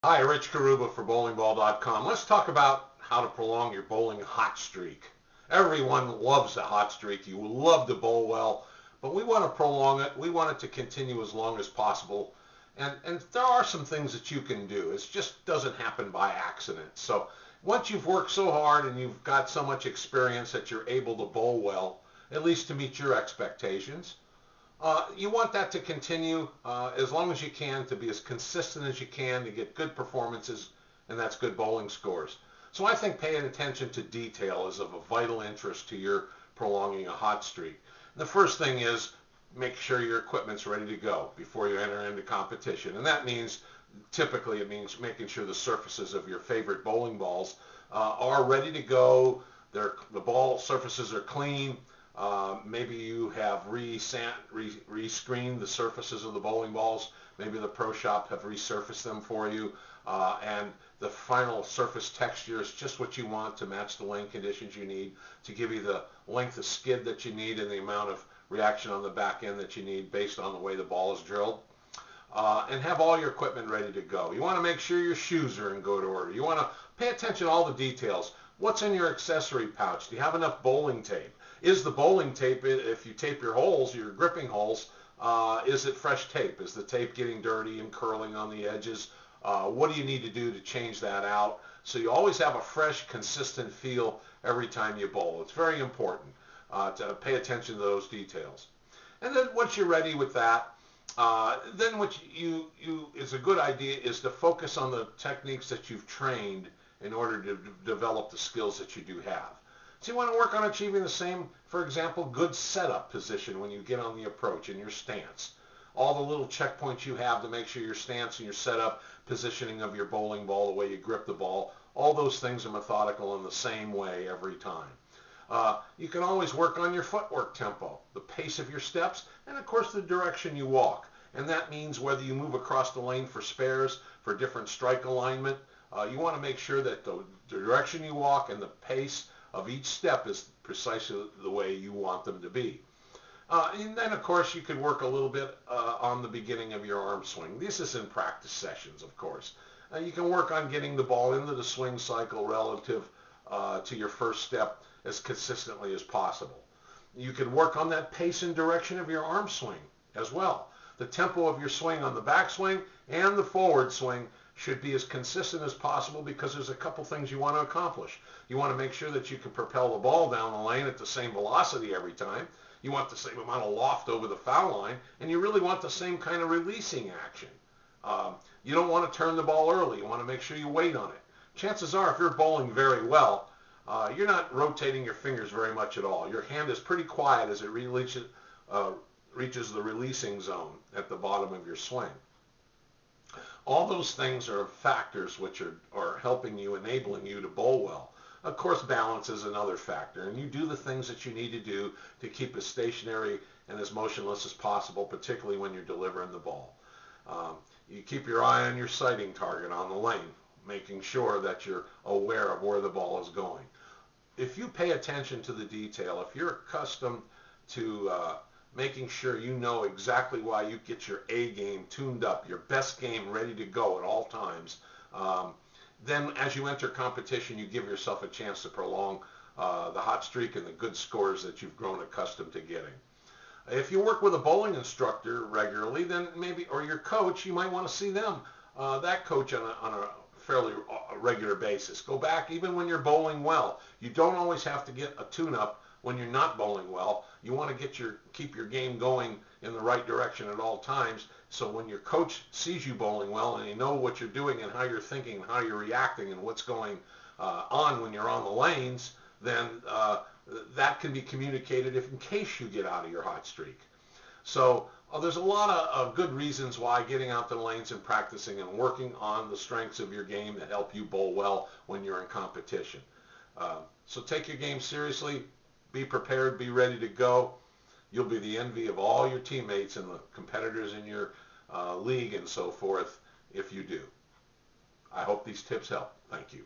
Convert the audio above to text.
Hi, Rich Karuba for bowlingball.com. Let's talk about how to prolong your bowling hot streak. Everyone loves a hot streak. You love to bowl well, but we want to prolong it. We want it to continue as long as possible. And there are some things that you can do. It just doesn't happen by accident. So once you've worked so hard and you've got so much experience that you're able to bowl well, at least to meet your expectations, you want that to continue as long as you can, to be as consistent as you can, to get good performances, and that's good bowling scores. So I think paying attention to detail is of a vital interest to your prolonging a hot streak. The first thing is make sure your equipment's ready to go before you enter into competition. And that means, typically it means making sure the surfaces of your favorite bowling balls are ready to go. The ball surfaces are clean. Maybe you have re-screened the surfaces of the bowling balls. Maybe the pro shop have resurfaced them for you. And the final surface texture is just what you want to match the lane conditions you need to give you the length of skid that you need and the amount of reaction on the back end that you need based on the way the ball is drilled. And have all your equipment ready to go. You want to make sure your shoes are in good order. You want to pay attention to all the details. What's in your accessory pouch? Do you have enough bowling tape? Is the bowling tape, if you tape your holes, your gripping holes, is it fresh tape? Is the tape getting dirty and curling on the edges? What do you need to do to change that out? So you always have a fresh, consistent feel every time you bowl. It's very important to pay attention to those details. And then once you're ready with that, then what is a good idea is to focus on the techniques that you've trained in order to develop the skills that you do have. So you want to work on achieving the same, for example, good setup position when you get on the approach in your stance. All the little checkpoints you have to make sure your stance and your setup, positioning of your bowling ball, the way you grip the ball, all those things are methodical in the same way every time. You can always work on your footwork tempo, the pace of your steps, and of course the direction you walk. And that means whether you move across the lane for spares, for different strike alignment, you want to make sure that the direction you walk and the pace of each step is precisely the way you want them to be. And then, of course, you could work a little bit on the beginning of your arm swing. This is in practice sessions, of course. You can work on getting the ball into the swing cycle relative to your first step as consistently as possible. You can work on that pace and direction of your arm swing as well. The tempo of your swing on the backswing and the forward swing should be as consistent as possible because there's a couple things you want to accomplish. You want to make sure that you can propel the ball down the lane at the same velocity every time. You want the same amount of loft over the foul line, and you really want the same kind of releasing action. You don't want to turn the ball early. You want to make sure you wait on it. Chances are, if you're bowling very well, you're not rotating your fingers very much at all. Your hand is pretty quiet as it reaches the releasing zone at the bottom of your swing. All those things are factors which are helping you, enabling you to bowl well. Of course, balance is another factor, and you do the things that you need to do to keep as stationary and as motionless as possible, particularly when you're delivering the ball. You keep your eye on your sighting target on the lane, making sure that you're aware of where the ball is going. If you pay attention to the detail, if you're accustomed to making sure you know exactly why you get your A game tuned up, your best game ready to go at all times, then as you enter competition, you give yourself a chance to prolong the hot streak and the good scores that you've grown accustomed to getting. If you work with a bowling instructor regularly, then maybe, or your coach, you might want to see them, that coach on a fairly regular basis. Go back even when you're bowling well. You don't always have to get a tune-up when you're not bowling well. You want to keep your game going in the right direction at all times, so when your coach sees you bowling well and you know what you're doing and how you're thinking and how you're reacting and what's going on when you're on the lanes, then that can be communicated if in case you get out of your hot streak. So there's a lot of good reasons why getting out to the lanes and practicing and working on the strengths of your game that help you bowl well when you're in competition. So take your game seriously. Be prepared, be ready to go. You'll be the envy of all your teammates and the competitors in your league and so forth if you do. I hope these tips help. Thank you.